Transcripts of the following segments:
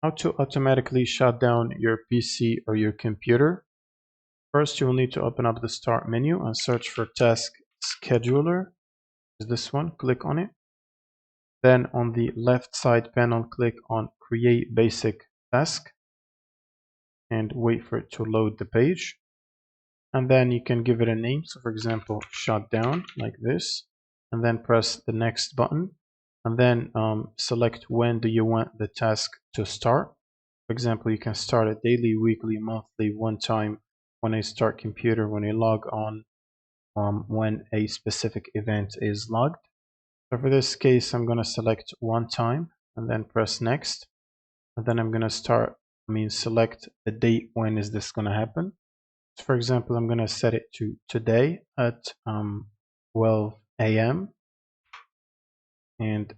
How to automatically shut down your PC or your computer. First, you will need to open up the Start menu and search for Task Scheduler. Is this one? Click on it. Then on the left side panel, click on Create Basic Task and wait for it to load the page. And then you can give it a name. So for example, Shutdown, like this. And then press the Next button. And then select when do you want the task to start. For example, you can start it daily, weekly, monthly, one time when I start computer, when I log on, when a specific event is logged. So for this case, I'm going to select one time and then press next. And then I'm going to select the date when is this going to happen. So for example, I'm going to set it to today at 12 a.m. and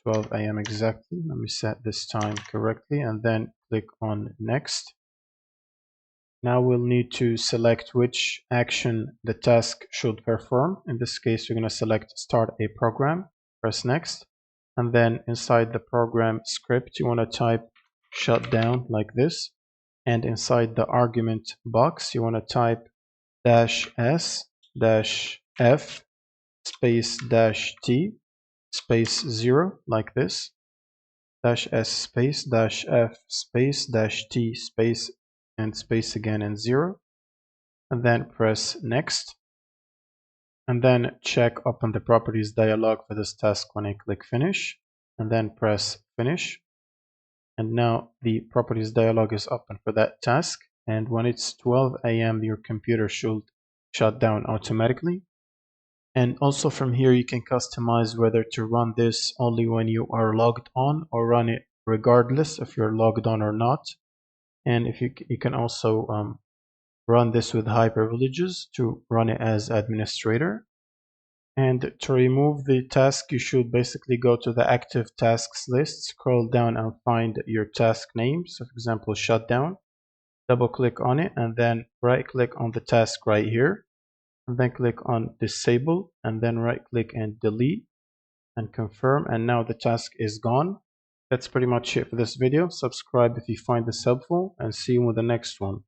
12 a.m. exactly. Let me set this time correctly and then click on next. Now we'll need to select which action the task should perform. In this case, we're going to select start a program, press next, and then inside the program script, you want to type shutdown like this. And inside the argument box, you want to type -s -f space -t space 0 like this. -s space -f space -t space and space again and 0, and then press next, and then check open the properties dialog for this task when I click finish, and then press finish. And now the properties dialog is open for that task, and when it's 12 a.m. your computer should shut down automatically. And also from here you can customize whether to run this only when you are logged on or run it regardless if you're logged on or not. And if you can also run this with high privileges to run it as administrator. And to remove the task, you should basically go to the active tasks list, scroll down and find your task name. So for example, shutdown, double click on it and then right click on the task right here. And then click on disable and then right click and delete and confirm, and now the task is gone. That's pretty much it for this video. Subscribe if you find this helpful and see you with the next one.